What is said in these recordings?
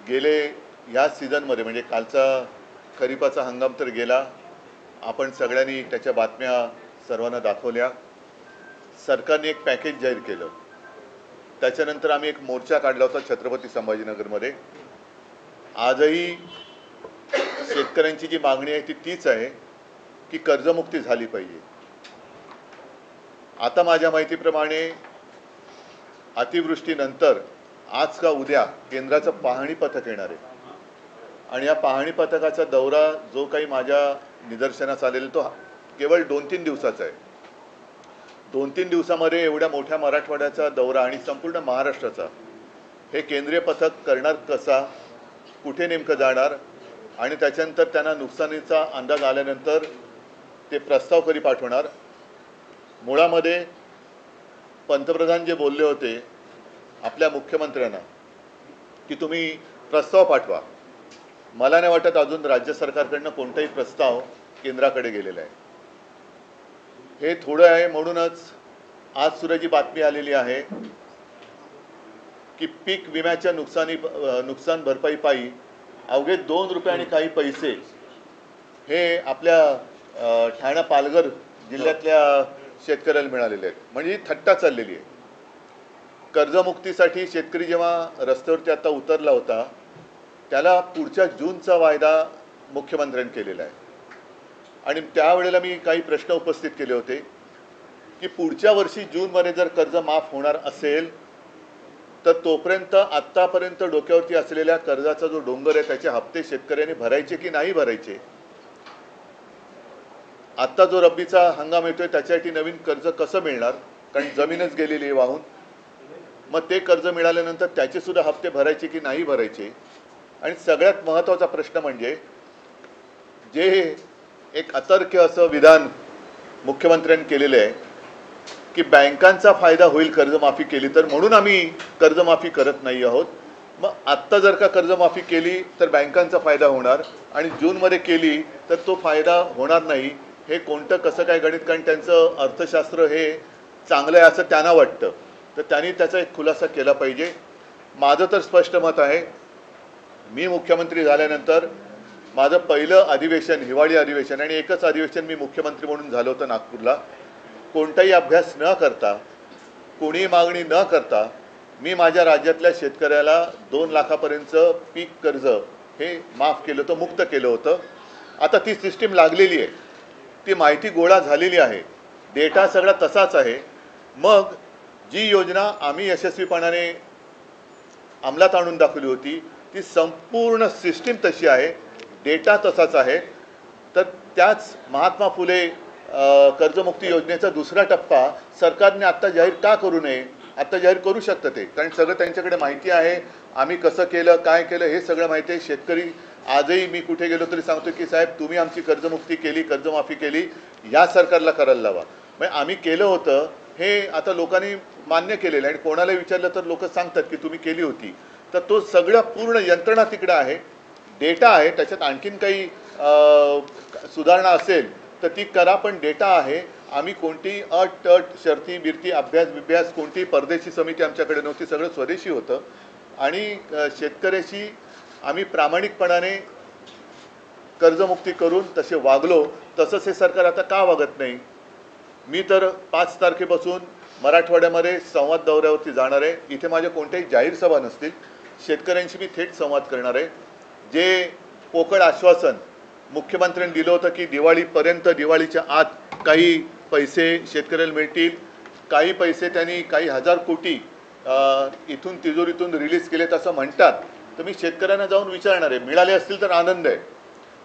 गेले या सीझनमध्ये म्हणजे कालचा खरीपाचा हंगाम तर गेला, आपण सगळ्यांनी त्याच्या बातम्या सर्वांना दाखवल्या। सरकारने एक पॅकेज जाहीर केलं, त्याच्यानंतर आम्ही एक मोर्चा काढला होता छत्रपती संभाजीनगरमध्ये। आजही शेतकऱ्यांची जी मागणी आहे ती तीच आहे की कर्जमुक्ती झाली पाहिजे। आता माझ्या माहितीप्रमाणे अतिवृष्टीनंतर आज का उद्या केंद्राचं पाहणी पथक येणार आहे आणि या पाहणी पथकाचा दौरा जो काही माझ्या निदर्शनास आलेला तो केवळ 2-3 दिवसाचा आहे। 2-3 दिवसामध्ये एवढ्या मोठ्या मराठवाड्याचा दौरा आणि संपूर्ण महाराष्ट्राचा हे केंद्रीय पथक करणार कसा, कुठे नेमकं जाणार आणि त्याच्यानंतर त्यांना नुकसानीचा अंदाज आल्यानंतर ते प्रस्ताव कधी पाठवणार। मुळामध्ये पंतप्रधान जे बोलले होते आपल्या मुख्यमंत्र्यांना की तुम्ही प्रस्ताव पाठवा, मला नाही वाटत अजून राज्य सरकारकडनं कोणताही प्रस्ताव केंद्राकडे गेलेला आहे। हे थोडं आहे म्हणूनच आज सुरेची बातमी आलेली आहे की पीक विम्याच्या नुकसान भरपाई पायी अवघे 2 रुपये आणि काही पैसे हे आपल्या ठाणे पालघर जिल्ह्यातल्या शेतकऱ्याला मिळालेले आहेत। म्हणजे थट्टा चाललेली आहे। कर्जमुक्तीसाठी शेतकरी जेव्हा रस्त्यावरती आता उतरला होता त्याला पुढच्या जूनचा वायदा मुख्यमंत्र्यांनी केलेला आहे आणि त्यावेळेला मी काही प्रश्न उपस्थित केले होते की पुढच्या वर्षी जूनमध्ये जर कर्ज माफ होणार असेल तर तोपर्यंत आत्तापर्यंत डोक्यावरती असलेल्या कर्जाचा जो डोंगर आहे त्याचे हप्ते शेतकऱ्यांनी भरायचे की नाही भरायचे। आत्ता जो रब्बीचा हंगाम येतोय त्याच्यासाठी नवीन कर्ज कसं मिळणार, कारण जमीनच गेलेली आहे वाहून। मग ते कर्ज मिळाल्यानंतर त्याचे सुद्धा हप्ते भरायचे की नाही भरायचे। आणि सगळ्यात महत्त्वाचा प्रश्न म्हणजे जे एक अतर्क्य असं विधान मुख्यमंत्र्यांनी केलेलं आहे की बँकांचा फायदा होईल कर्जमाफी केली तर, म्हणून आम्ही कर्जमाफी करत नाही आहोत। मग आत्ता जर का कर्जमाफी केली तर बँकांचा फायदा होणार आणि जूनमध्ये केली तर तो फायदा होणार नाही। हे कोणतं कसं काय गणित, कारण त्यांचं अर्थशास्त्र हे चांगलं आहे असं त्यांना वाटतं, तर त्यांनी त्याचा एक खुलासा केला पाहिजे। माझं तर स्पष्ट मत आहे, मी मुख्यमंत्री झाल्यानंतर माझं पहिलं अधिवेशन हिवाळी अधिवेशन आणि एकच अधिवेशन मी मुख्यमंत्री म्हणून झालं होतं नागपूरला। कोणताही अभ्यास न करता, कोणी मागणी न करता मी माझ्या राज्यातल्या शेतकऱ्याला 2 लाखापर्यंतचं पीक कर्ज हे माफ केलं होतं, मुक्त केलं होतं। आता ती सिस्टीम लागलेली आहे, ती माहिती गोळा झालेली आहे, डेटा सगळा तसाच आहे। मग जी योजना आम्ही यशस्वीपणाने अंमलात आणून दाखवली होती ती संपूर्ण सिस्टीम तशी आहे, डेटा तसाच आहे। तर त्याच महात्मा फुले कर्जमुक्ती योजनेचा दुसरा टप्पा सरकारने आत्ता जाहीर का करू नये? आत्ता जाहीर करू शकतं ते, कारण सगळं त्यांच्याकडे माहिती आहे, आम्ही कसं केलं काय केलं हे सगळं माहिती आहे। शेतकरी आजही मी कुठे गेलो तरी सांगतो की साहेब तुम्ही आमची कर्जमुक्ती केली, कर्जमाफी केली, या सरकारला करायला लावा। म्हणजे आम्ही केलं होतं हे आता लोकांनी मान्य केलेलं आहे आणि कोणाला विचारलं तर लोक सांगतात की तुम्ही केली होती। तर तो सगळं पूर्ण यंत्रणा तिकडे आहे, डेटा आहे, त्याच्यात आणखीन काही सुधारणा असेल तर ती करा, पण डेटा आहे। आम्ही कोणती अट शर्ती बिरती अभ्यास कोणती परदेशी समिती आमच्याकडे नव्हती, सगळं स्वदेशी होतं आणि शेतकऱ्याशी आम्ही प्रामाणिकपणाने कर्जमुक्ती करून तसे वागलो। तसंच हे सरकार आता का वागत नाही? मी तर 5 तारखेपासून मराठवाड्यामध्ये संवाद दौऱ्यावरती जाणार आहे। इथे माझ्या कोणत्याही जाहीर सभा नसतील, शेतकऱ्यांशी मी थेट संवाद करणार आहे। जे पोकळ आश्वासन मुख्यमंत्र्यांनी दिलं होतं की दिवाळीपर्यंत, दिवाळीच्या आत काही पैसे शेतकऱ्याला मिळतील, काही पैसे त्यांनी काही हजार कोटी इथून तिजोरीतून रिलीज केलेत असं म्हणतात, तर मी शेतकऱ्यांना जाऊन विचारणार आहे। मिळाले असतील तर आनंद आहे,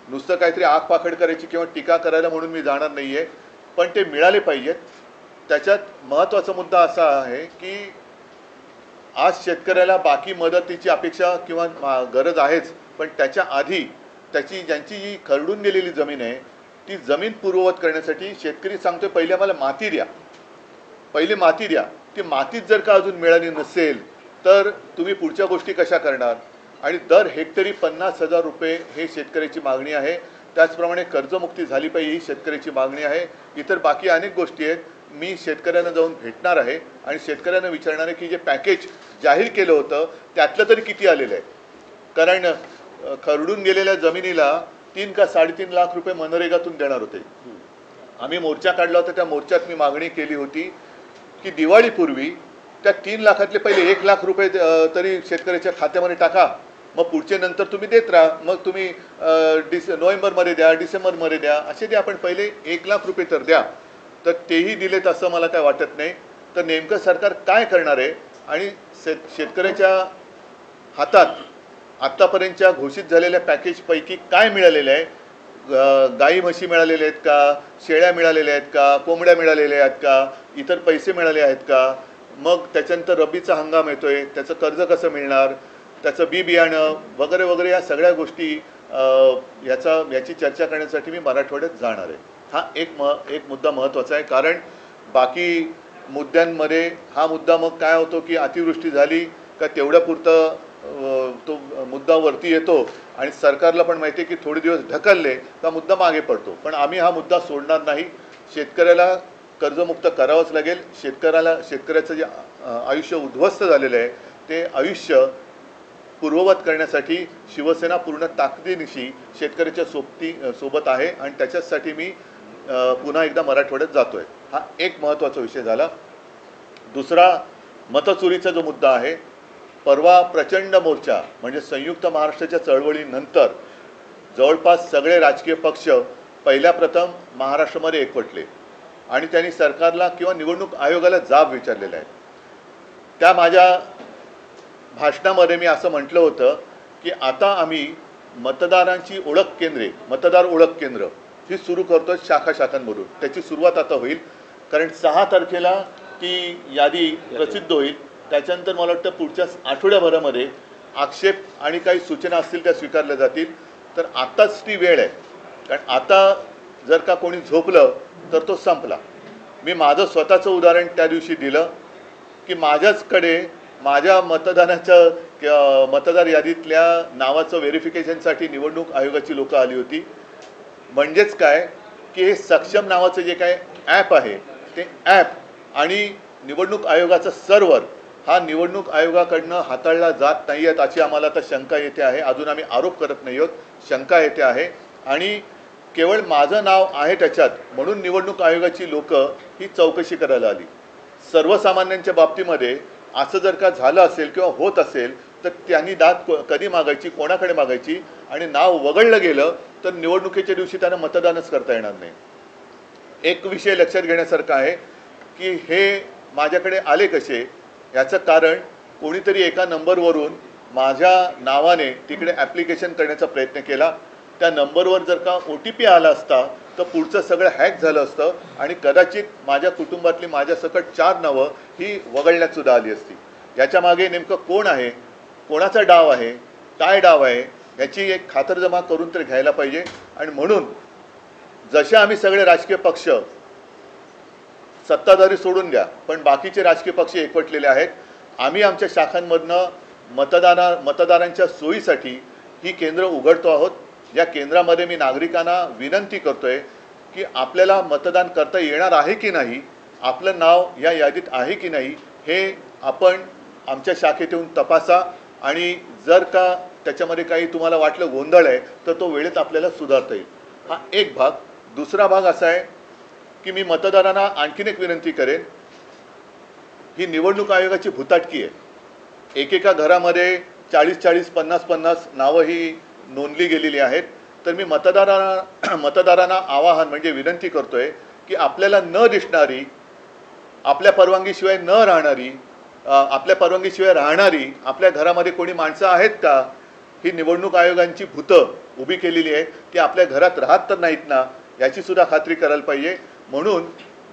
नुसतं काहीतरी आग पाखड करायची किंवा टीका करायला म्हणून मी जाणार नाही आहे, पण ते मिळाले पाहिजेत। त्याच्यात महत्त्वाचा मुद्दा असा आहे की आज शेतकऱ्याला बाकी मदतीची अपेक्षा किंवा गरज आहेच, पण त्याच्या आधी त्याची ज्यांची जी खरडून गेलेली जमीन आहे ती जमीन पूर्ववत करण्यासाठी शेतकरी सांगतोय पहिले मला माती द्या, पहिले माती द्या। ती मातीच जर का अजून मिळाली नसेल तर तुम्ही पुढच्या गोष्टी कशा करणार? आणि दर हेक्टरी 50,000 रुपये हे शेतकऱ्याची मागणी आहे। त्याचप्रमाणे कर्जमुक्ती झाली पाहिजे ही शेतकऱ्याची मागणी आहे। इतर बाकी अनेक गोष्टी आहेत। मी शेतकऱ्यांना जाऊन भेटणार आहे आणि शेतकऱ्यांना विचारणार आहे की जे पॅकेज जाहीर केलं होतं त्यातलं तरी किती आलेलं आहे, कारण खरडून गेलेल्या जमिनीला 3 का 3.5 लाख रुपये मनरेगातून देणार होते. आम्ही मोर्चा काढला होता. त्या मोर्चात मी मागणी केली होती की दिवाळीपूर्वी त्या 3 लाखातले पहिले 1 लाख रुपये तरी शेतकऱ्याच्या खात्यामध्ये टाका, मग पुढचे नंतर तुम्ही देत राहा. मग तुम्ही नोव्हेंबरमध्ये द्या, डिसेंबरमध्ये द्या, असे द्या, पण पहिले 1 लाख रुपये तर द्या. तर तेही दिलेत असं मला काय वाटत नाही. तर नेमकं सरकार काय करणार आहे आणि शेतकऱ्याच्या हातात आत्तापर्यंतच्या घोषित झालेल्या पॅकेजपैकी काय मिळालेलं आहे? गाई म्हशी मिळालेल्या आहेत का, शेळ्या मिळालेल्या आहेत का, कोंबड्या मिळालेल्या आहेत का, इतर पैसे मिळाले आहेत का? मग त्याच्यानंतर रब्बीचा हंगाम येतोय, त्याचं कर्ज कसं मिळणार, त्याचं बी बियाणं वगैरे वगैरे, या सगळ्या गोष्टी याची चर्चा करण्यासाठी मी मराठवाड्यात जाणार आहे. हा एक मुद्दा महत्त्वाचा आहे, कारण बाकी मुद्द्यांमध्ये हा मुद्दा मग काय होतो की अतिवृष्टी झाली का तेवढ्यापुरतं तो मुद्दा वरती येतो आणि सरकारला पण माहिती आहे की थोडे दिवस ढकलले का मुद्दा मागे पडतो. पण आम्ही हा मुद्दा सोडणार नाही. शेतकऱ्याला कर्जमुक्त करावंच लागेल. शेतकऱ्याचं जे आयुष्य उद्ध्वस्त झालेलं आहे ते आयुष्य पूर्ववत करण्यासाठी शिवसेना पूर्ण ताकदीनिशी शेतकऱ्याच्या सोबत आहे आणि त्याच्यासाठी मी पुन्हा एकदा मराठवाड्यात जातोय. हा एक महत्त्वाचा विषय झाला. दुसरा, मतचोरीचा जो मुद्दा आहे, परवा प्रचंड मोर्चा म्हणजे संयुक्त महाराष्ट्राच्या चळवळीनंतर जवळपास सगळे राजकीय पक्ष पहिल्या प्रथम महाराष्ट्रामध्ये एकवटले आणि त्यांनी सरकारला किंवा निवडणूक आयोगाला जाब विचारलेला आहे. त्या माझ्या भाषणामध्ये मी असं म्हटलं होतं की आता आम्ही मतदारांची ओळख केंद्रे, मतदार ओळख केंद्र ही सुरू करतो शाखांमधून. त्याची सुरुवात आता होईल, कारण 6 तारखेला ती यादी प्रसिद्ध होईल. त्याच्यानंतर मला वाटतं पुढच्या आठवड्याभरामध्ये आक्षेप आणि काही सूचना असतील त्या स्वीकारल्या जातील. तर आत्ताच ती वेळ आहे, कारण आता जर का कोणी झोपलं तर तो संपला. मी माझं स्वतःचं उदाहरण त्या दिवशी दिलं की माझ्याचकडे माझ्या मतदार यादीतल्या नावाचं व्हेरिफिकेशनसाठी निवडणूक आयोगाची लोकं आली होती. म्हणजेच काय की हे सक्षम नावाचं जे काय ॲप आहे ते ॲप आणि निवडणूक आयोगाचं सर्व्हर हा निवडणूक आयोगाकडनं हाताळला जात नाही आहेत अशी आम्हाला आता शंका येते आहे. अजून आम्ही आरोप करत नाही आहोत, शंका येते आहे. आणि केवळ माझं नाव आहे त्याच्यात म्हणून निवडणूक आयोगाची लोकं ही चौकशी करायला आली. सर्वसामान्यांच्या बाबतीमध्ये असं जर का झालं असेल किंवा होत असेल तर त्यांनी दाद कधी मागायची, कोणाकडे मागायची, आणि नाव वगळलं गेलं तर निवडणुकीच्या दिवशी त्यांना मतदानच करता येणार नाही. एक विषय लक्षात घेण्यासारखा आहे की हे माझ्याकडे आले कसे, याचं कारण कोणीतरी एका नंबरवरून माझ्या नावाने तिकडे ॲप्लिकेशन करण्याचा प्रयत्न केला. त्या नंबरवर जर का OTP आला असता तर पुढचं सगळं हॅक झालं असतं आणि कदाचित माझ्या कुटुंबातली माझ्यासकट 4 नावं ही वगळण्यातसुद्धा आली असती. याच्या मागे नेमकं कोण आहे, कोणाचा डाव आहे, काय डाव आहे, याची एक खातरजमा करून तर घ्यायला पाहिजे. आणि म्हणून जसे आम्ही सगळे राजकीय पक्ष, सत्ताधारी सोडून द्या, पण बाकीचे राजकीय पक्ष एकवटलेले आहेत, आम्ही आमच्या शाखांमधनं मतदारांच्या सोयीसाठी ही केंद्र उघडतो आहोत. या केंद्रामध्ये मी नागरिकांना विनंती करतोय की आपल्याला मतदान करता येणार आहे की नाही, आपलं नाव या यादीत आहे की नाही, हे आपण आमच्या शाखेत येऊन तपासा. आणि जर का त्याच्यामध्ये काही तुम्हाला वाटलं गोंधळ आहे तर तो वेळेत आपल्याला सुधारता येईल. हा एक भाग. दुसरा भाग असा आहे की मी मतदारांना आणखीन एक विनंती करेन, ही निवडणूक आयोगाची भुताटकी आहे. एकेका घरामध्ये 40-40, 50-50 नावं ही नोंदली गेलेली आहेत. तर मी मतदारांना आवाहन म्हणजे विनंती करतोय की आपल्याला न दिसणारी, आपल्या परवानगीशिवाय न राहणारी, आपल्या परवानगीशिवाय राहणारी आपल्या घरामध्ये कोणी माणसं आहेत का, ही निवडणूक आयोगांची भूतं उभी केलेली आहे, ती आपल्या घरात राहत तर नाहीत ना, याची सुद्धा खात्री करायला पाहिजे. म्हणून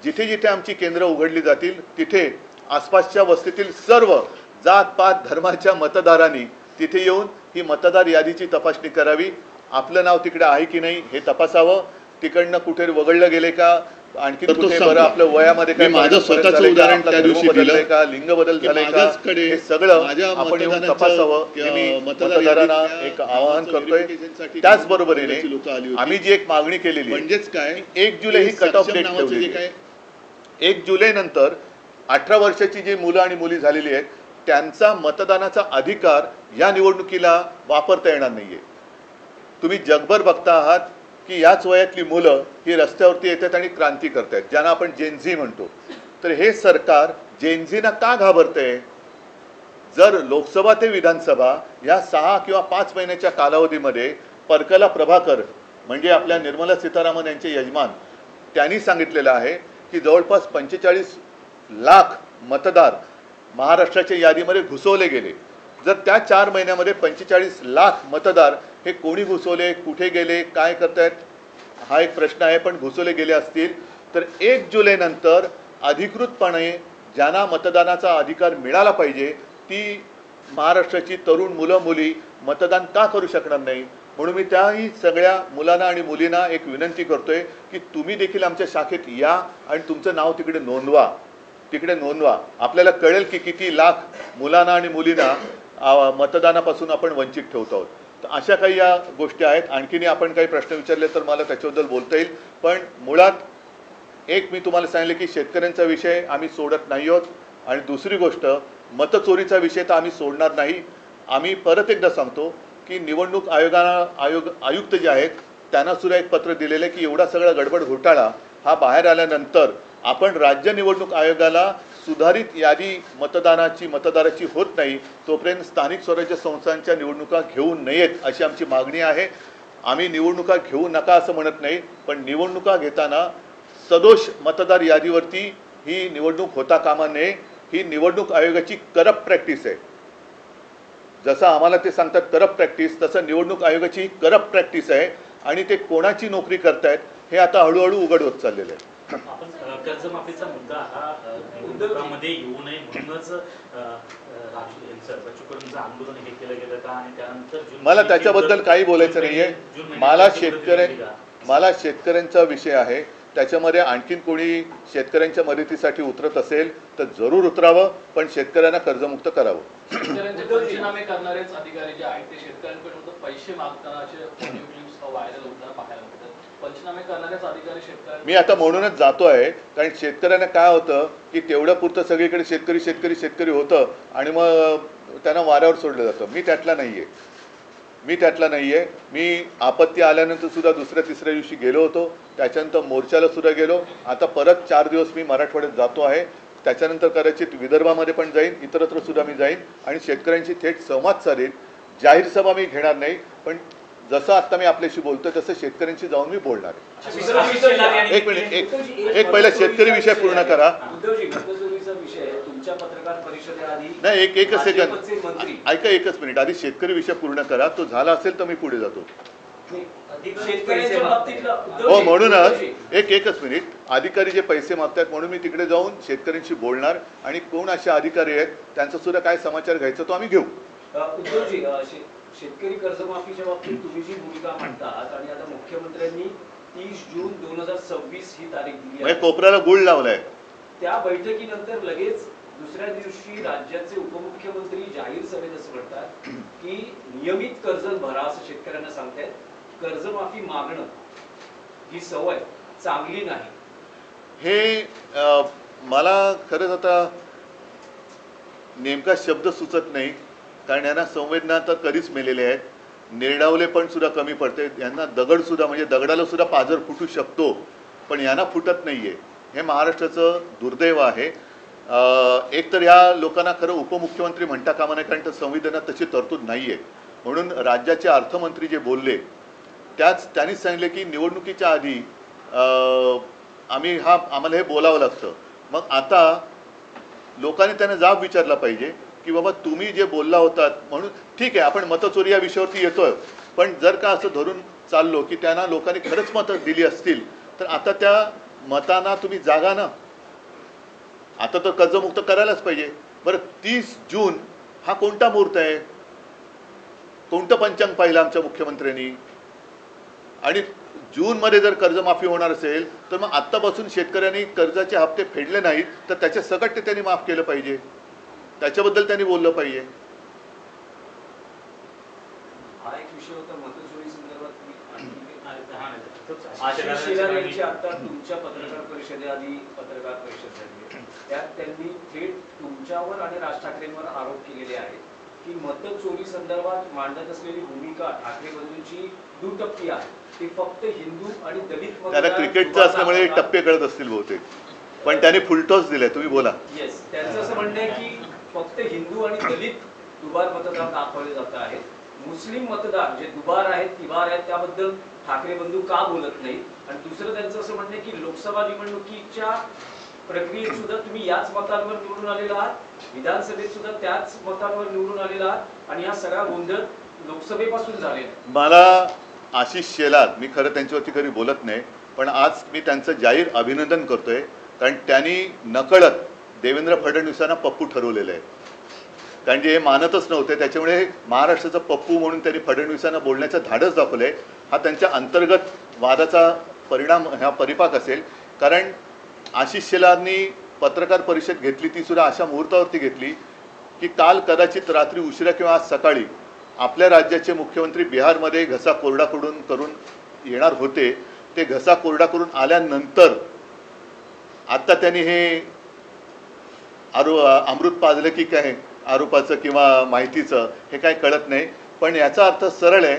जिथे जिथे आमची केंद्र उघडली जातील तिथे आसपासच्या वस्तीतील सर्व जातपात धर्माच्या मतदारांनी तिथे येऊन ही मतदार यादीची तपासणी करावी. आपलं नाव तिकडे आहे की नाही हे तपासावं. तिकडनं कुठे वगळलं गेले का, आणखी कुठे बरं आपलं वयामध्ये काय, माझं स्वतःचं उदाहरण त्या दिवशी दिलं का, लिंग बदल झाले का, हे सगळं आपण येऊन तपासावं. मी मतदारांना एक आवाहन करतोय. त्याचबरोबरीने आम्ही जी एक मागणी केलेली म्हणजेच काय, 1 जुलै ही कट ऑफ डेट ठेवली. 1 जुलै नंतर 18 वर्षाची जी मुलं आणि मुली झालेली आहेत त्यांचा मतदानाचा अधिकार या निवडणुकीला वापरता येणार नाही आहे. तुम्ही जगभर बघता आहात की याच वयातली मुलं ही रस्त्यावरती येतात आणि क्रांती करतात, ज्यांना आपण जेनझी म्हणतो. तर हे सरकार जेनझीना का घाबरतंय? जर लोकसभा ते विधानसभा या 6 किंवा 5 महिन्याच्या कालावधीमध्ये परकला प्रभाकर म्हणजे आपल्या निर्मला सीतारामन यांचे यजमान त्यांनी सांगितलेलं आहे की जवळपास 45 लाख मतदार महाराष्ट्राच्या यादीमध्ये घुसवले गेले. जर त्या 4 महिन्यामध्ये 45 लाख मतदार हे कोणी घुसवले, कुठे गेले, काय करतायत हा एक प्रश्न आहे. पण घुसवले गेले असतील तर 1 जुलैनंतर अधिकृतपणे ज्यांना मतदानाचा अधिकार मिळाला पाहिजे ती महाराष्ट्राची तरुण मुलं मुली मतदान का करू शकणार नाही? म्हणून मी त्याही सगळ्या मुलांना आणि मुलींना एक विनंती करतोय की तुम्ही देखील आमच्या शाखेत या आणि तुमचं नाव तिकडे नोंदवा. आपल्याला कळेल की किती लाख मुलांना आणि मुलींना मतदानापासून आपण वंचित ठेवतो आहोत. तर अशा काही या गोष्टी आहेत. आणखीनही आपण काही प्रश्न विचारले तर मला त्याच्याबद्दल बोलता येईल. पण मुळात एक मी तुम्हाला सांगितले की शेतकऱ्यांचा विषय आम्ही सोडत नाही आहोत आणि दुसरी गोष्ट मतचोरीचा विषय तर आम्ही सोडणार नाही. आम्ही परत एकदा सांगतो की निवडणूक आयुक्त जे आहेत त्यांना सुद्धा एक पत्र दिलेलं आहे की एवढा सगळा गडबड घोटाळा हा बाहेर आल्यानंतर आपण राज्य निवडणूक आयोगाला सुधारित यादी मतदाराची होत नाही तोपर्यंत स्थानिक स्वराज्य संस्थांच्या निवडणुका घेऊ नयेत अशी आमची मागणी आहे. आम्ही निवडणुका घेऊ नका असं म्हणत नाही, पण निवडणुका घेताना सदोष मतदार यादीवरती ही निवडणूक होता कामा नये. ही निवडणूक आयोगाची करप्ट प्रॅक्टिस आहे. जसं आम्हाला ते सांगतात करप्ट प्रॅक्टिस, तसं निवडणूक आयोगाची ही करप्ट प्रॅक्टिस आहे आणि ते कोणाची नोकरी करतायत हे आता हळूहळू उघड होत चाललेलं आहे. आपण कर्जमाफीचा मुद्दा हा निवडणुकांमध्ये येऊ नये म्हणूनच आंदोलन हे केलं गेलं का? आणि त्यानंतर मला त्याच्याबद्दल काही बोलायचं नाहीये. मला शेतकऱ्यांचा विषय आहे. त्याच्यामध्ये आणखीन कोणी शेतकऱ्यांच्या मदतीसाठी उतरत असेल तर जरूर उतरावं, पण शेतकऱ्यांना कर्जमुक्त करावं. पंचनामे करणारेच अधिकारी जे आहेत ते शेतकऱ्यांकडून पैसे मागतानाचे ऑडिओ क्लिप्स व्हायरल होताना पाहायला मिळतात. पंचनामे करणारेच अधिकारी शेतकऱ्यांना मी आता म्हणूनच जातो आहे, कारण शेतकऱ्यांना काय होतं की तेवढ्या पुरतं सगळीकडे शेतकरी होतं आणि मग त्यांना वाऱ्यावर सोडलं जातं. मी त्यातला नाहीये. मी आपत्ती आल्यानंतर सुद्धा दुसऱ्या तिसऱ्या दिवशी गेलो होतो. त्याच्यानंतर मोर्चाला सुद्धा गेलो. आता परत 4 दिवस मी मराठवाड्यात जातो आहे. त्याच्यानंतर कदाचित विदर्भामध्ये पण जाईन, इतरत्र सुद्धा मी जाईन आणि शेतकऱ्यांशी थेट संवाद साधेन. जाहीर सभा मी घेणार नाही, पण जसं आता मी आपल्याशी बोलतोय तसं शेतकऱ्यांशी जाऊन मी बोलणार आहे. एक मिनिट, एक पहिला शेतकरी विषय पूर्ण करा. नाही, एकच सेकंद ऐका, एकच मिनिट. आधी शेतकरी विषय पूर्ण करा. तो झाला असेल तर मी पुढे जातो. हो, म्हणूनच एकच मिनिट. अधिकारी जे पैसे मागतात म्हणून मी तिकडे जाऊन शेतकऱ्यांशी बोलणार आणि कोण असे अधिकारी आहेत त्यांचा सुद्धा काय समाचार घ्यायचा तो आम्ही घेऊ. उद्धवजी, शेतकरी कर्जमाफीच्या बाबतीत तुम्ही जी भूमिका मांडतात आणि आता मुख्यमंत्र्यांनी 30 जून 2026 ही तारीख दिली आहे, कोपऱ्याला गुळ लावलाय. त्या बैठकीनंतर लगेच दुसऱ्या दिवशी राज्याचे उपमुख्यमंत्री जाहीर सभेत असं म्हणतात की नियमित कर्ज भरा असं शेतकऱ्यांना सांगतायत. कर्जमाफी मागणं ही सवय चांगली नाही. हे मला खरंच आता नेमका शब्द सुचत नाही, कारण यांना संवेदना तर कधीच मेलेले आहेत. निर्डावले पण सुद्धा कमी पडते. यांना दगड सुद्धा म्हणजे दगडाला सुद्धा पाझर फुटू शकतो, पण यांना फुटत नाहीये. हे महाराष्ट्राचं दुर्दैव आहे. एक तर ह्या लोकांना खरं उपमुख्यमंत्री म्हणता कामा नये, कारण तर संविधानात तशी तरतूद नाही आहे. म्हणून राज्याचे अर्थमंत्री जे बोलले त्यांनीच सांगितले की निवडणुकीच्या आधी आम्हाला हे बोलावं लागतं. मग आता लोकांनी त्यांना जाब विचारला पाहिजे की बाबा तुम्ही जे बोलला होतात म्हणून ठीक आहे, आपण मतचोरी या विषयावरती येतोय, पण जर का असं धरून चाललो की त्यांना लोकांनी खरंच मतं दिली असतील तर आता त्या मतांना तुम्ही जागा ना. आता तर कर्जमुक्त करायलाच पाहिजे. बरं, 30 जून हा कोणता मुहूर्त आहे? कोणतं पंचांग पाहिलं आमच्या मुख्यमंत्र्यांनी? आणि जूनमध्ये जर कर्जमाफी होणार असेल तर मग आत्तापासून शेतकऱ्यांनी कर्जाचे हप्ते फेडले नाहीत तर त्याच्या सकट त्यांनी माफ केलं पाहिजे. त्याच्याबद्दल त्यांनी बोललं पाहिजे. हा एक विषय होता मतचोरी संदर्भात आशिष आशिष शेलार यांची आता तुमच्या पत्रकार परिषदेआधी पत्रकार परिषद झाली त्यात त्यांनी थेट तुमच्यावर आणि राज ठाकरेंवर आरोप केलेले आहेत की मतचोरी संदर्भात मांडत असलेली भूमिका ठाकरे बंधूंची दुटप्पी आहे ती फक्त हिंदू आणि दलित त्याला क्रिकेटचं असल्यामुळे टप्पे कळत असतील बहुतेक, पण त्याने फुलटॉस दिलाय. तुम्ही बोला. येस, त्यांचं असं म्हणणं आहे की फक्त हिंदू आणि दलित दुबार मतदार दाखवले जात आहेत. मुस्लिम मतदार जे दुबार आहेत तिबार आहेत त्याबद्दल ठाकरे बंधू का बोलत नाही. आणि दुसरं त्यांचं असं म्हणणं आहे की लोकसभा निवडणुकीच्या प्रक्रियेत सुद्धा तुम्ही याच मतांवर निवडून आलेला आहात, विधानसभेत सुद्धा त्याच मतांवर निवडून आलेला आहात आणि हा सगळा गोंधळ लोकसभेपासून झालेला. मला आशिष शेलार, मी खरं त्यांच्यावरती कधी बोलत नाही, पण आज मी त्यांचं जाहीर अभिनंदन करतोय कारण त्यांनी नकळत देवेंद्र फडणवीसांना पप्पू ठरवलेलं आहे. कारण जे हे मानतच नव्हते त्याच्यामुळे महाराष्ट्राचा पप्पू म्हणून त्यांनी फडणवीसांना बोलण्याचं धाडस दाखवलंय. हा त्यांच्या अंतर्गत वादाचा परिणाम हा परिपाक असेल. कारण आशिष शेलारनी पत्रकार परिषद घेतली ती सुद्धा अशा मुहूर्तावरती घेतली की काल कदाचित रात्री उशिरा किंवा आज सकाळी आपल्या राज्याचे मुख्यमंत्री बिहारमध्ये घसा कोरडा करून येणार होते. ते घसा कोरडा करून आल्यानंतर आत्ता त्यांनी हे अमृत पाजलं की काय आरोपाचं किंवा माहितीचं हे काय कळत नाही. पण याचा अर्थ सरळ आहे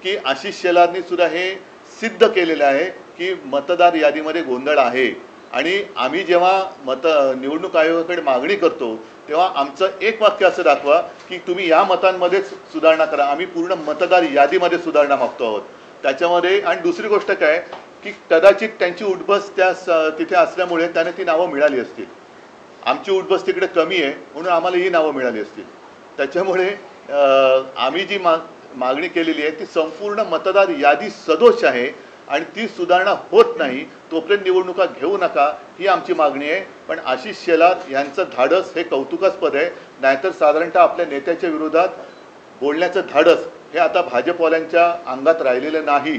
की आशिष शेलारनी सुद्धा हे सिद्ध केलेलं आहे की मतदार यादीमध्ये गोंधळ आहे. आणि आम्ही जेव्हा निवडणूक आयोगाकडे मागणी करतो तेव्हा आमचं एक वाक्य असं दाखवा की तुम्ही या मतांमध्येच सुधारणा करा. आम्ही पूर्ण मतदार यादीमध्ये सुधारणा मागतो आहोत त्याच्यामध्ये. आणि दुसरी गोष्ट काय की कदाचित त्यांची उठबस तिथे असल्यामुळे त्यांना ती नावं मिळाली असतील. आमची उठबस तिकडे कमी आहे म्हणून आम्हाला ही नावं मिळाली असतील. त्याच्यामुळे आम्ही जी मागणी केलेली आहे ती संपूर्ण मतदार यादी सदोष आहे आणि ती सुधारणा होत नाही तोपर्यंत निवडणुका घेऊ नका ही आमची मागणी आहे. पण आशिष शेलार यांचं धाडस हे कौतुकास्पद आहे. नाहीतर साधारणतः आपल्या नेत्याच्या विरोधात बोलण्याचं धाडस हे आता भाजपवाल्यांच्या अंगात राहिलेलं नाही.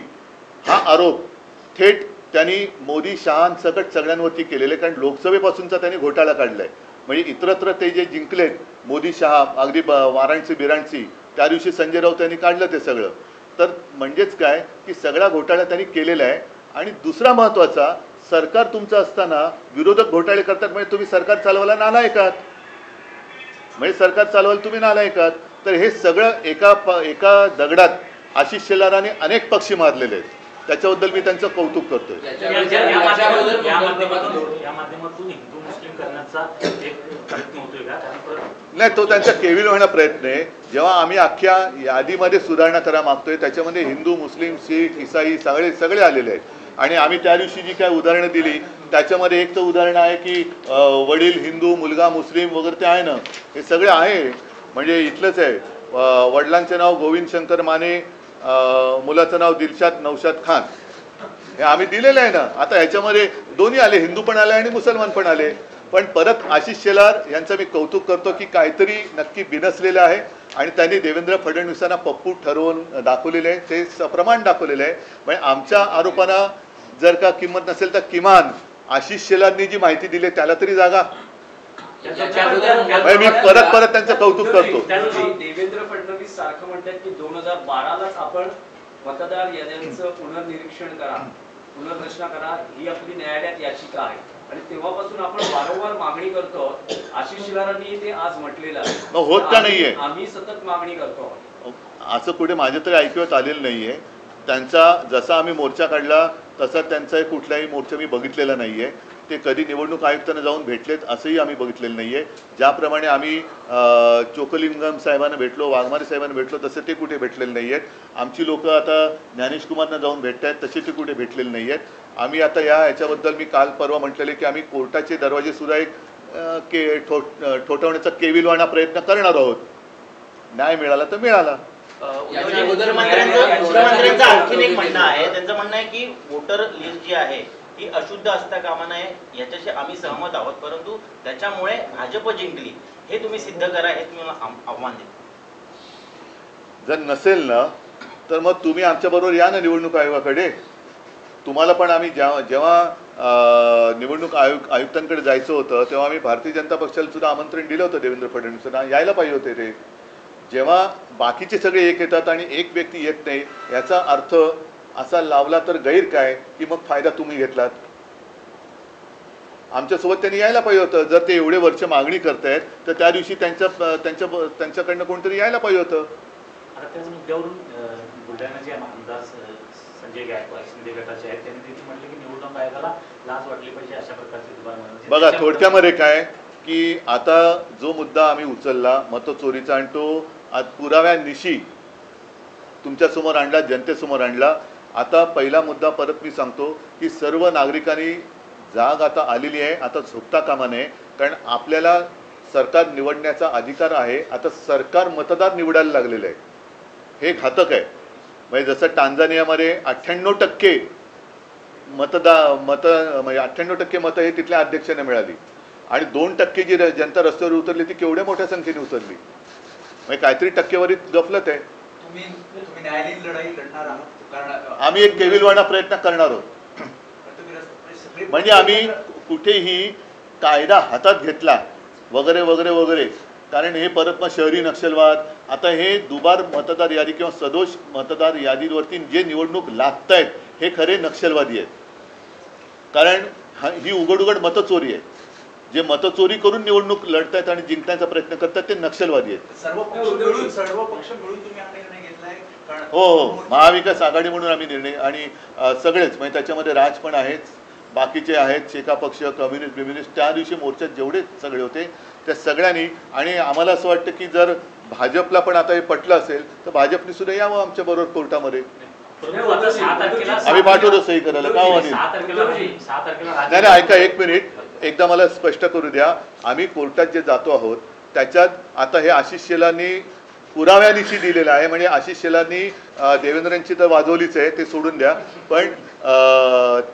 हा आरोप थेट त्यांनी मोदी शहांसकट सगळ्यांवरती केलेले. कारण लोकसभेपासूनचा त्यांनी घोटाळा काढलाय. म्हणजे इतरत्र ते जे जिंकलेत मोदी शहा अगदी वाराणसी बिराणसी त्या दिवशी संजय राऊत यांनी काढलं ते सगळं. तर म्हणजेच काय की सगळा घोटाळा त्यांनी केलेला आहे. आणि दुसरा महत्त्वाचा, सरकार तुमचं असताना विरोधक घोटाळे करतात म्हणजे तुम्ही सरकार चालवायला नालायकात. म्हणजे सरकार चालवायला तुम्ही नालायकात. तर हे सगळं एका दगडात आशिष शेलाराने अनेक पक्षी मारलेले आहेत. त्याच्याबद्दल मी त्यांचं कौतुक करतोय. या माध्यमातून हिंदू मुस्लिम करण्याचा एक प्रयत्न होतोय का? नाही, तो त्यांचा केविलवाणा प्रयत्न आहे. जेव्हा आम्ही अख्ख्या यादीमध्ये सुधारणा करा मागतोय त्याच्यामध्ये हिंदू मुस्लिम शीख ईसाई सगळे आलेले आहेत. आणि आम्ही त्या दिवशी जी काय उदाहरणं दिली त्याच्यामध्ये एक तर उदाहरण आहे की वडील हिंदू मुलगा मुस्लिम वगैरे ते आहे ना, हे सगळे आहे. म्हणजे इथलंच आहे. वडिलांचे नाव गोविंद शंकर माने, मुलाचं नाव दिलशाद नौशाद खान, हे आम्ही दिलेलं आहे ना. आता ह्याच्यामध्ये दोन्ही आले, हिंदू पण आले आणि मुसलमान पण आले. पण परत आशिष शेलार यांचं मी कौतुक करतो की काहीतरी नक्की बिनसलेलं आहे आणि त्यांनी देवेंद्र फडणवीसांना पप्पू ठरवून दाखवलेलं आहे. ते सप्रमाण दाखवलेलं आहे. म्हणजे आमच्या आरोपांना जर का किंमत नसेल तर किमान आशिष शेलारनी जी माहिती दिली त्याला तरी जागा. मी परत त्यांचं कौतुक करतो. देवेंद्र फडणवीस सारखं म्हणतात की 2012लाच आपण मतदार याद्यांचं पुनर्निरीक्षण करा, पुनर्रचना करा, ही आपली न्यायालयात याचिका आहे. आणि तेव्हापासून आपण वारंवार मागणी करतो. आशिष शेलारांनी ते आज म्हटलेलं आहे. होत का नाहीये? आम्ही सतत मागणी करतो. असं कुठे माझ्या तरी ऐकण्यात आलेलं नाहीये. त्यांचा जसा आम्ही मोर्चा काढला तसा त्यांचा कुठलाही मोर्चा मी बघितलेला नाहीये. ते कधी निवडणूक आयुक्तांना जाऊन भेटलेत असंही आम्ही बघितलेलं नाहीये. ज्याप्रमाणे आम्ही चोकलिंगम साहेबांना भेटलो, वाघमारे साहेबांना भेटलो तसे ते कुठे भेटलेले नाही आहेत. आमची लोक आता ज्ञानेश कुमारना जाऊन भेटत आहेत तसे ते कुठे भेटलेले नाही आहेत. आम्ही आता ह्याच्याबद्दल मी काल परवा म्हटलेले की आम्ही कोर्टाचे दरवाजे सुद्धा एक ठोठवण्याचा केविलवाणा प्रयत्न करणार आहोत. न्याय मिळाला तर मिळाला. मुख्यमंत्र्यांचं आणखीन एक म्हणणं आहे. त्यांचं म्हणणं आहे की वोटर लिस्ट जी आहे ही अशुद्ध असता कामा नये, याच्याशी आम्ही सहमत आहोत. परंतु त्याच्यामुळे भाजप जिंकली हे तुम्ही सिद्ध करा, हे तुम्ही आव्हान देता. जर नसेल ना तर मग तुम्ही आमच्याबरोबर या ना निवडणूक आयोगाकडे. तुम्हाला पण आम्ही जेव्हा निवडणूक आयुक्तांकडे जायचं होतं तेव्हा आम्ही भारतीय जनता पक्षाला सुद्धा आमंत्रण दिलं होतं. देवेंद्र फडणवीसांना यायला पाहिजे होते. ते जेव्हा बाकीचे सगळे एक येतात आणि एक व्यक्ती येत नाही, याचा अर्थ असा लावला तर गैर काय की मग फायदा तुम्ही घेतलात. आमच्यासोबत त्यांनी यायला पाहिजे होतं. जर ते एवढे वर्ष मागणी करतायत तर त्या दिवशी त्यांच्याकडनं कोणतरी यायला पाहिजे होतं. आता त्याच मुद्द्यावरून बुलढाण्याचे आमदार संजय गायकवाड शिंदे गटाचे आहेत, त्यांनी तिथे म्हटलं की निवडणूक आयोगाला लाच वाटली पाहिजे अशा प्रकारचे दुबार. बघा थोडक्यामध्ये काय की आता जो मुद्दा आम्ही उचलला मतचोरीचा आणि तो आज पुराव्यानिशी तुमच्यासमोर आणला, जनतेसमोर आणला. आता पहिला मुद्दा परत मी सांगतो की सर्व नागरिकांनी जाग आता आलेली आहे, आता झोपता कामा नये. कारण आपल्याला सरकार निवडण्याचा अधिकार आहे. आता सरकार मतदार निवडायला लागलेलं आहे, हे घातक आहे. म्हणजे जसं टांझानियामध्ये 98% म्हणजे 98% मतं हे तिथल्या अध्यक्षांना मिळाली आणि 2% जी जनता रस्त्यावर उतरली ती केवढ्या मोठ्या संख्येने उतरली. म्हणजे काहीतरी टक्केवारीत गफलत आहे. तुम्ही न्यायालयीन लढाई लढणार आहात कारण आम्ही एक केविलवाणा प्रयत्न करणार आहोत. म्हणजे आम्ही कुठेही कायदा हातात घेतला वगैरे वगैरे वगैरे, कारण हे परत मग शहरी नक्षलवाद, आता हे दुबार मतदार यादी किंवा सदोष मतदार यादीवरती जे निवडणूक लादतायत हे खरे नक्षलवादी आहेत. कारण ही उघड उघड मतचोरी आहे. जे मतचोरी करून निवडणूक लढतायत आणि जिंकण्याचा प्रयत्न करतात ते नक्षलवादी आहेत. सर्व पक्ष मिळून तुम्ही हा निर्णय घेतलाय कारण हो, महाविकास आघाडी म्हणून आम्ही निर्णय आणि सगळेच म्हणजे त्याच्यामध्ये राज पण आहेत, बाकीचे आहेत, शेका पक्ष, कम्युनिस्ट त्या दिवशी मोर्चात जेवढे सगळे होते त्या सगळ्यांनी. आणि आम्हाला असं वाटतं की जर भाजपला पण आता हे पटलं असेल तर भाजपने सुद्धा यावं आमच्या बरोबर कोर्टामध्ये. आम्ही पाठवतो सही करायला. का नाही ऐका एक मिनिट, एकदा मला स्पष्ट करू द्या. आम्ही कोर्टात जे जातो आहोत त्याच्यात आता हे आशिष शेलारनी पुराव्यानिशी दिलेलं आहे. म्हणजे आशिष शेलारनी देवेंद्रांची तर वाजवलीच आहे, ते सोडून द्या. पण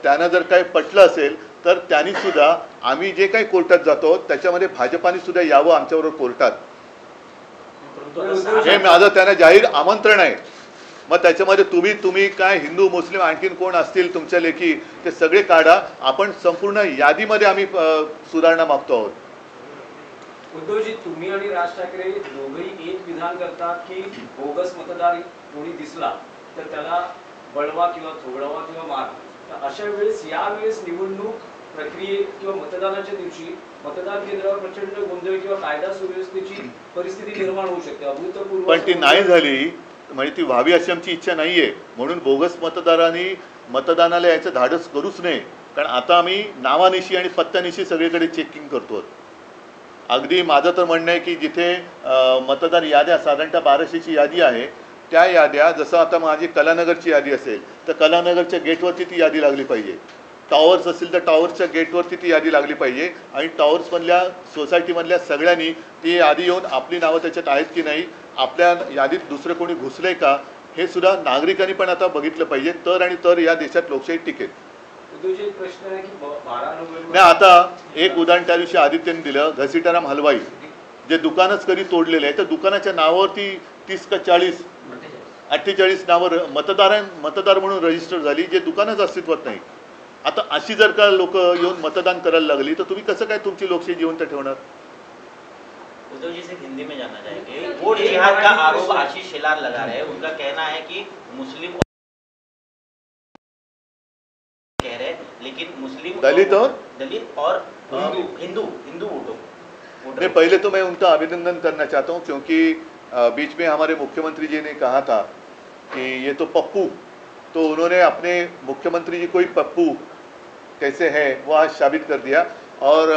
त्यांना जर काही पटलं असेल तर त्यांनी सुद्धा आम्ही जे काही कोर्टात जातो त्याच्यामध्ये भाजपाने सुद्धा यावं आमच्याबरोबर कोर्टात. हे माझं त्यांना जाहीर आमंत्रण आहे. मग त्याच्यामध्ये तुम्ही काय हिंदू मुस्लिम आणखीन कोण असतील तुमच्या लेखी ते सगळे काढा. आपण संपूर्ण यादीमध्ये आम्ही सुधारणा मागतो आहोत. उद्धवजी, तुम्ही आणि राज ठाकरे दोघंही एक विधान करतात की बोगस मतदार कोणी दिसला तर त्याला बळवा किंवा थोडवा किंवा मार. तर अशा वेळेस यावेळेस निवडणूक प्रक्रियेत किंवा मतदानाच्या दिवशी मतदान केंद्रावर प्रचंड गोंधळ किंवा कायदा सुव्यवस्थेची परिस्थिती निर्माण होऊ शकते. अभूतपूर्व पण ती नाही झाली म्हणजे ती व्हावी अशी आमची इच्छा नाहीये. म्हणून बोगस मतदारांनी मतदानाला याचं धाडस करूच नये. कारण आता आम्ही नावानिशी आणि पत्त्यानिशी सगळीकडे चेकिंग करतो. अगदी माझं तर म्हणणं आहे की जिथे मतदार याद्या साधारणतः 1200ची यादी आहे त्या याद्या, जसं आता माझी कलानगरची यादी असेल तर कलानगरच्या गेटवरती ती यादी लागली पाहिजे. टॉवर्स असेल तर टॉवर्सच्या गेटवरती ती यादी लागली पाहिजे आणि टॉवर्समधल्या सोसायटीमधल्या सगळ्यांनी ती यादी येऊन आपली नावं त्याच्यात आहेत की नाही, आपल्या यादीत दुसरं कोणी घुसलंय का, हे सुद्धा नागरिकांनी पण आता बघितलं पाहिजे. तर आणि तर या देशात लोकशाही टिकेल. प्रश्न आहे की 12 नोव्हेंबर नाही, आता एक उदाहरण त्या दिवशी आदित्यने दिलं, घसीटाराम हलवाई जे दुकानच कधी तोडलेले आहे, तर दुकानाच्या नावावरती 30 का 40 48 नावं मतदार म्हणून रजिस्टर झाली, जे दुकानच अस्तित्वात नाही. आता अशी जर का लोक येऊन मतदान करायला लागली तर तुम्ही कसं काय तुमची लोकशाही जिवंत ठेवणार. उद्धव जी से हिंदी में जानना चाहेंगे. वोट जिहाद का आरोप आशीष शेलार लगा रहे हैं. उनका कहना है कि मुस्लिम कह रहे हैं, लेकिन मुस्लिम दलित और हिंदू वोटों. नहीं, पहले तो मैं उनका अभिनंदन करना चाहता हूँ क्योंकि बीच में हमारे मुख्यमंत्री जी ने कहा था कि ये तो पप्पू, तो उन्होंने अपने मुख्यमंत्री जी को ही पप्पू कैसे है वो आज साबित कर दिया. और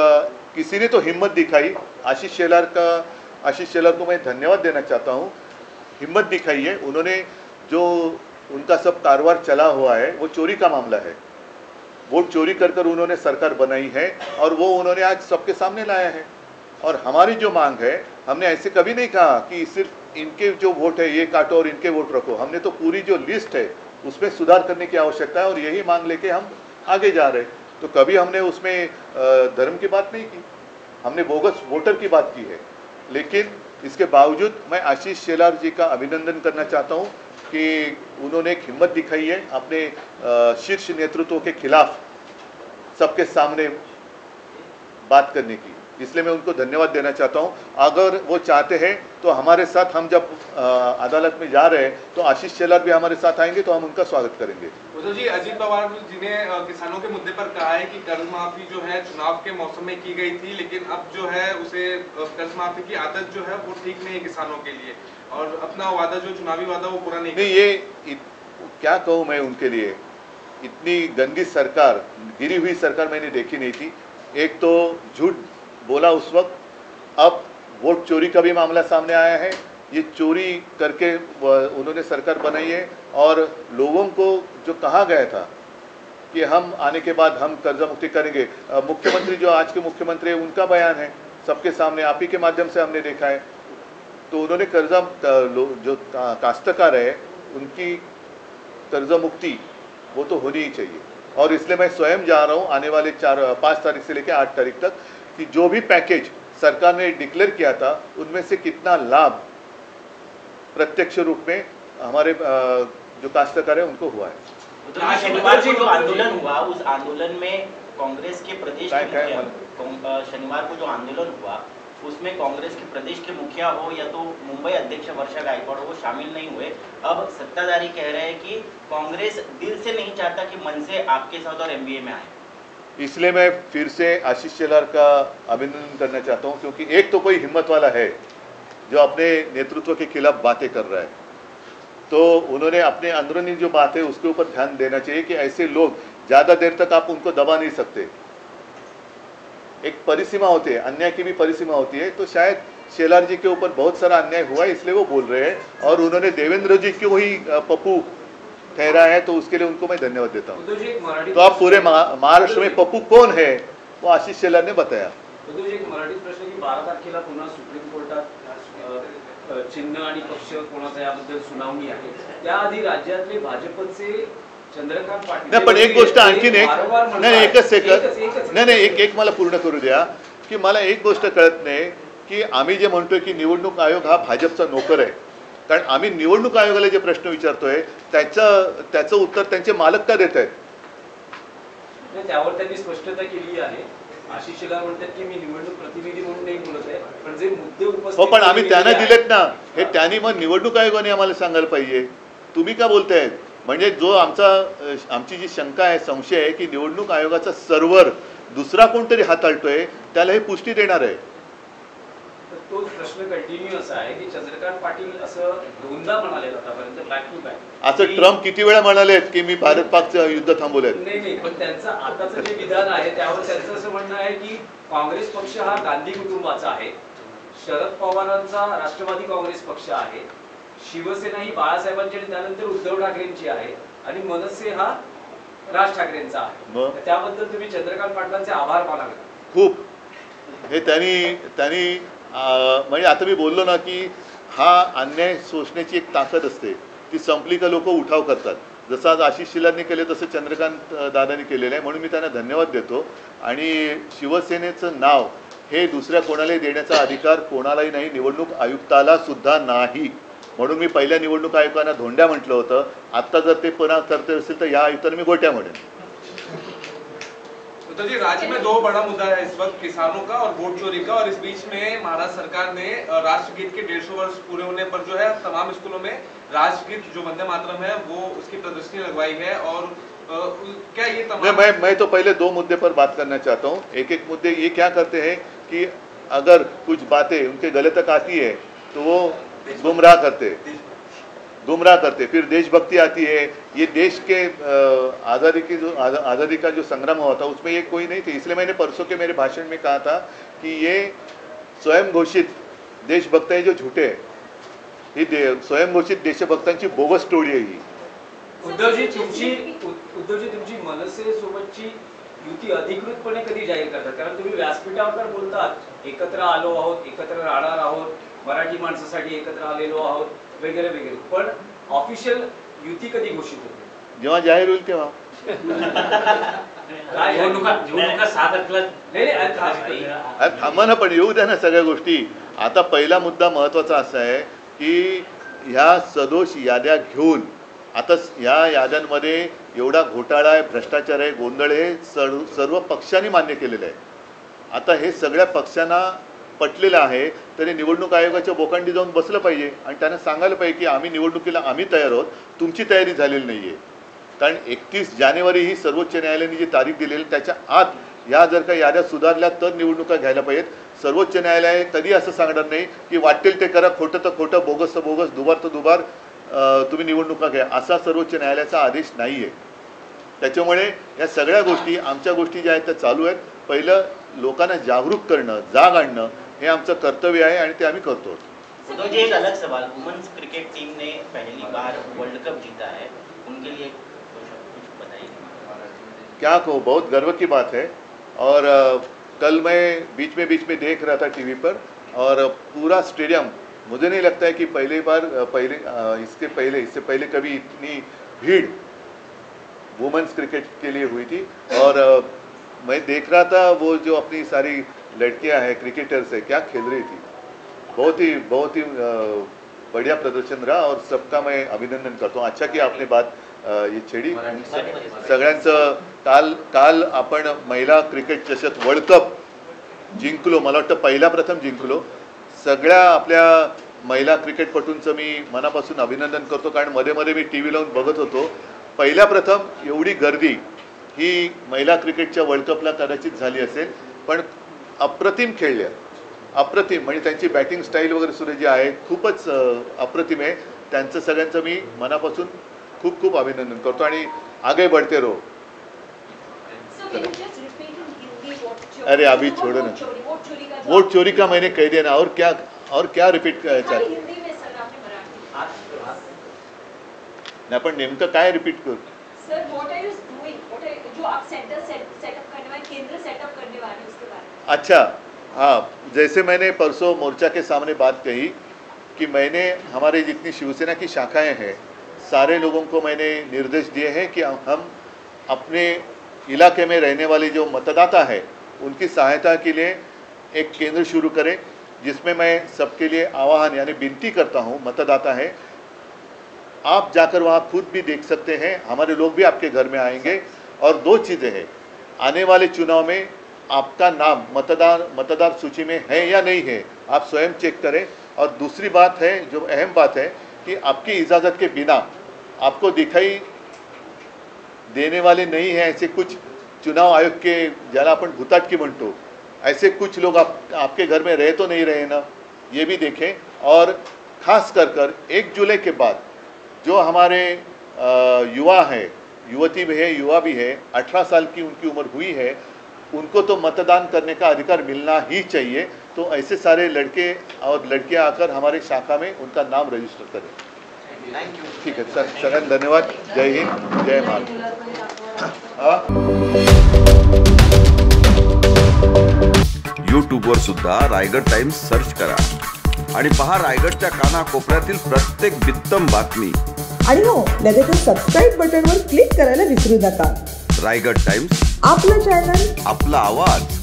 किसी ने तो हिम्मत दिखाई. आशीष शेलार को मैं धन्यवाद देना चाहता हूँ. हिम्मत दिखाई है उन्होंने. जो उनका सब कारोबार चला हुआ है वो चोरी का मामला है. वोट चोरी कर उन्होंने सरकार बनाई है और वो उन्होंने आज सबके सामने लाया है. और हमारी जो मांग है, हमने ऐसे कभी नहीं कहा कि सिर्फ इनके जो वोट है ये काटो और इनके वोट रखो. हमने तो पूरी जो लिस्ट है उसमें सुधार करने की आवश्यकता है और यही मांग लेके हम आगे जा रहे हैं. तो कभी हमने उसमें धर्म की बात नहीं की, हमने बोगस वोटर की बात की है. लेकिन इसके बावजूद मैं आशीष शेलार जी का अभिनंदन करना चाहता हूँ कि उन्होंने एक हिम्मत दिखाई है अपने शीर्ष नेतृत्व के खिलाफ सबके सामने बात करने की. इसलिए मैं उनको धन्यवाद देना चाहता हूँ। अगर वो चाहते हैं तो हमारे साथ, हम जब अदालत में जा रहे हैं तो आशीष शेलार भी हमारे साथ आएंगे, तो हम उनका स्वागत करेंगे। उद्धव जी, अजीत पवार जी ने किसानों के मुद्दे पर कहा है कि कर्ज माफी जो है चुनाव के मौसम में की गई थी, लेकिन अब जो है उसे कर्ज माफी की आदत जो है वो ठीक नहीं है किसानों के लिए, और अपना वादा जो चुनावी वादा वो पूरा नहीं ये क्या कहूँ मैं उनके लिए, इतनी गंदी सरकार, गिरी हुई सरकार मैंने देखी नहीं थी। एक तो झूठ बोला उस वक्त, अब वोट चोरी का भी मामला सामने आया है। ये चोरी करके उन्होंने सरकार बनाई है, और लोगों को जो कहा गया था कि हम आने के बाद हम कर्जा मुक्ति करेंगे, मुख्यमंत्री जो आज के मुख्यमंत्री है उनका बयान है सबके सामने, आप ही के माध्यम से हमने देखा है। तो उन्होंने कर्जा जो काश्तकार है उनकी कर्जा मुक्ति वो तो होनी ही चाहिए, और इसलिए मैं स्वयं जा रहा हूँ आने वाले 5 तारीख से लेकर 8 तारीख तक कि जो भी पैकेज सरकार ने डिक्लेयर किया था उनमें से कितना लाभ प्रत्यक्ष रूप में हमारे जो काश्तकार है उनको हुआ है। शनिवार को जो आंदोलन हुआ, उस आंदोलन में कांग्रेस के प्रदेश के मुखिया, शनिवार को जो आंदोलन हुआ उसमें कांग्रेस के प्रदेश के मुखिया हो या तो मुंबई अध्यक्ष वर्षा गायकवाड़ हो, वो शामिल नहीं हुए। अब सत्ताधारी कह रहे हैं कि कांग्रेस दिल से नहीं चाहता कि मन से आपके साथ और एमबीए में आए। इसलिए मैं फिर से आशीष शेलार का अभिनंदन करना चाहता हूं, क्योंकि एक तो कोई हिम्मत वाला है जो अपने नेतृत्व के खिलाफ बातें कर रहा है, तो उन्होंने अपने अंदरूनी जो बात है उसके ऊपर ध्यान देना चाहिए कि ऐसे लोग ज़्यादा देर तक आप उनको दबा नहीं सकते। एक परिसीमा होती है, अन्याय की भी परिसीमा होती है। तो शायद शेलार जी के ऊपर बहुत सारा अन्याय हुआ है, इसलिए वो बोल रहे हैं, और उन्होंने देवेंद्र जी को ही पप्पू ठहरा है, तो उसके लिए उनको मैं धन्यवाद देता हूँ। तो आप पूरे महाराष्ट्र में पप्पू कौन है वो आशीष शेलार ने बताया। एक मराठी प्रश्न की 12 तारखेला पुन्हा सुप्रीम कोर्टात चिन्ह आणि पक्ष कोणाचा याबद्दल सुनावणी आहे, त्याआधी राज्यातले भाजपचे चंद्रकांत पाटील नाही, पण एक गोष्ट आणखीन एक नाही, एकच सेकंद नाही, एक मला पूर्ण करू द्या की मला एक गोष्ट कळत नाही की आम्ही जे म्हणतोय की निवडणूक आयोग हा भाजपचा नोकर आहे, कारण आम्ही निवडणूक आयोगाला जे प्रश्न विचारतोय त्याचं उत्तर त्यांचे मालक का देत आहेत? त्यावर त्यांनी स्पष्टता केली आहे। आशिष शेलार म्हणतात की मी निवडणूक प्रतिनिधी म्हणून नाही बोलत आहे, पण जे मुद्दे उपस्थित हो, पण आम्ही त्यांना दिलेत ना, हे त्यांनी मग निवडणूक आयोगाने आम्हाला सांगायला पाहिजे, तुम्ही का बोलताय? म्हणजे जो आमची जी शंका आहे, संशय आहे की निवडणूक आयोगाचा सर्व्हर दुसरा कोणतरी हाताळतोय, त्याला हे पुष्टी देणार आहे। तोच प्रश्न कंटिन्यू असा आहे की चंद्रकांत पाटील असं दोनदा म्हणाले आतापर्यंत बॅक टू बॅक, असं ट्रम्प किती वेळा म्हणालेत की मी भारत पाकचं युद्ध थांबवलंय? नाही, पण त्यांचं आताचं जे विधान आहे त्यावर त्यांचं असं म्हणणं आहे की काँग्रेस पक्ष हा गांधी कुटुंबाचा आहे, शरद पवारांचा राष्ट्रवादी काँग्रेस पक्ष आहे, शिवसेना ही बाळासाहेबांची आणि त्यानंतर उद्धव ठाकरेंची आहे, आणि मनसे हा राज ठाकरेंचा आहे। त्याबद्दल तुम्ही चंद्रकांत पाटलांचे आभार मानावे। खूप हे त्यांनी म्हणजे आता मी बोललो ना की हा अन्याय सोसण्याची एक ताकद असते, ती संपली का लोक उठाव करतात। जसं आज आशिष शेलारनी केले तसं चंद्रकांत दादांनी केलेलं आहे, म्हणून मी त्यांना धन्यवाद देतो। आणि शिवसेनेचं नाव हे दुसऱ्या कोणालाही देण्याचा अधिकार कोणालाही नाही, निवडणूक आयुक्ताला सुद्धा नाही, म्हणून मी पहिल्या निवडणूक आयुक्तांना धोंड्या म्हटलं होतं। आता जर ते पुन्हा करते असेल तर या आयुक्तांना मी गोट्या म्हणेन। तो जी, राज्य में 2 बड़ा मुद्दा है इस वक्त, किसानों का और वोट चोरी का, और इस बीच में महाराष्ट्र सरकार ने राष्ट्रगीत के 150 वर्ष पूरे होने पर जो है तमाम स्कूलों में राष्ट्रगीत जो वंदे मातरम है वो उसकी प्रदर्शनी लगवाई है। और क्या ये तमाम मैं तो पहले 2 मुद्दे पर बात करना चाहता हूँ। एक मुद्दे ये क्या करते हैं कि अगर कुछ बातें उनके गले तक आती है तो वो गुमराह करते, फिर देशभक्ति आती है। ये देश के आज़ादी का जो संग्राम हुआ था उसमें ये कोई नहीं थे, इसलिए मैंने परसों के मेरे भाषण में कहा था कि ये स्वयं घोषित देशभक्त है जो झूठे हैं, ही स्वयं घोषित देशभक्तांची बोगस टोळी आहे ही। उद्धवजी तुमची मनसे सोबतची युती अधिकृतपणे कधी जाहीर करतात? कारण तुम्ही व्यासपीठावर बोलतात, एकत्र आलो आहोत, एकत्र राहणार आहोत, मराठी माणसासाठी एकत्र आलेलो आहोत वगैरे वगैरे, पण ऑफिशियल युती कधी घोषित होते? जेव्हा जाहीर होईल तेव्हा। निवडणुका 6 तारखेला नाही, थांबा ना, पण येऊ द्या ना सगळ्या गोष्टी। आता पहिला मुद्दा महत्त्वाचा असा आहे की ह्या सदोष याद्या घेऊन आता या याद्यांमध्ये एवढा घोटाळा आहे, भ्रष्टाचार आहे, गोंधळ आहे, सर्व पक्षांनी मान्य केलेलं आहे। आता हे सगळ्या पक्षांना पटलेलं आहे, तरी निवडणूक आयोगाच्या बोकांडी जाऊन बसलं पाहिजे आणि त्यांना सांगायला पाहिजे की आम्ही निवडणुकीला आम्ही तयार आहोत, तुमची तयारी झालेली नाही आहे. कारण 31 जानेवारी ही सर्वोच्च न्यायालयाने जी तारीख दिलेली त्याच्या आत या जर का याद्या सुधारल्या तर निवडणुका घ्यायला पाहिजेत. सर्वोच्च न्यायालय कधी असं सांगणार नाही की वाटेल ते करा, खोटं तर खोटं, बोगस तर बोगस, दुबार तर दुबार, तुम्ही निवडणुका घ्या, असा सर्वोच्च न्यायालयाचा आदेश नाही आहे. त्याच्यामुळे या सगळ्या गोष्टी आमच्या गोष्टी ज्या आहेत त्या चालू आहेत. पहिलं लोकांना जागरूक करणं, जाग आणणं हे आमचं कर्तव्य आहे आणि ते आम्ही करतो. उद्धव जी, एक अलग सवाल, वुमेन्स क्रिकेट टीम ने पहली बार वर्ल्ड कप जीता है, उनके लिए कुछ बताइए. क्या कहो, बहुत गर्व की बात है. और कल मैं बीच में देख रहा था टीवी पर, और पूरा स्टेडियम, मुझे नहीं लगता है कि इससे पहले कभी इतनी भीड़ वुमेन्स क्रिकेट के लिए हुई थी. और मैं देख रहा था वो जो अपनी सारी लड़कियां हैं क्रिकेटर्स है, क्या खेल रही थी. बहुत ही बढ़िया प्रदर्शन रहा और सबका मैं अभिनंदन करता हूँ. अच्छा कि आपने बात ये छेडी. सगळ्यांचं काल आपण महिला क्रिकेट चषक वर्ल्ड कप जिंकलो, मला वाटतं पहिला प्रथम जिंकलो. सगळ्या आपल्या महिला क्रिकेटपटूंचं मी मनापासून अभिनंदन करतो, कारण मध्ये मी टी व्ही लावून बघत होतो. पहिल्या प्रथम एवढी गर्दी ही महिला क्रिकेटच्या वर्ल्ड कपला कदाचित झाली असेल, पण अप्रतिम खेळल्या, अप्रतिम. म्हणजे त्यांची बॅटिंग स्टाईल वगैरे सुद्धा जी आहे खूपच अप्रतिम आहे. त्यांचं सगळ्यांचं मी मनापासून खूप अभिनंदन करतो आणि आगे बढ़ते रहो. अरे अभी छोड़ो ना, वोट चोरी का मैंने कह दिया ना, और क्या रिपीट करायचं आहे. नाही पण नेमकं काय रिपीट करू. Sir, what are you doing, जो आप सेंटर सेटअप करने वाले, केंद्र सेटअप करने वाले, उसके बारे में. अच्छा, हाँ, जैसे मैंने परसों मोर्चा के सामने बात कही कि मैंने हमारे जितनी शिवसेना की शाखाएं हैं सारे लोगों को मैंने निर्देश दिए हैं कि हम अपने इलाके में रहने वाले जो मतदाता है उनकी सहायता के लिए एक केंद्र शुरू करें, जिसमें मैं सबके लिए आह्वान यानी विनती करता हूं. मतदाता है, आप जाकर वहां खुद भी देख सकते हैं, हमारे लोग भी आपके घर में आएंगे. और दो चीज़ें हैं, आने वाले चुनाव में आपका नाम मतदार सूची में है या नहीं है, आप स्वयं चेक करें. और दूसरी बात है, जो अहम बात है, कि आपकी इजाज़त के बिना आपको दिखाई देने वाले नहीं है ऐसे कुछ चुनाव आयोग के, ज्याला आपण भुताटकी म्हणतो, ऐसे कुछ लोग आपके घर में रह तो नहीं रहे ना, ये भी देखें. और खास कर 1 जुलाई के बाद जो हमारे युवा हैं, युवती भी है, युवा भी है, 18 साल की उनकी उम्र हुई है, उनको तो मतदान करने का अधिकार मिलना ही चाहिए. तो ऐसे सारे लड़के और लड़कियां आकर हमारे शाखा में उनका नाम रजिस्टर करें. ठीक है सर, सगळ्यांना धन्यवाद. जय हिंद, जय महाराष्ट्र. यूट्यूबवर सुद्धा रायगड टाइम्स सर्च करा आणि पहा रायगडच्या कानाकोपऱ्यातील प्रत्येक बित्तम बातमी. आणि हो, लगेच सबस्क्राईब बटनवर क्लिक करायला विसरू नका. रायगड टाइम्स, आपलं चॅनल, आपला आवाज.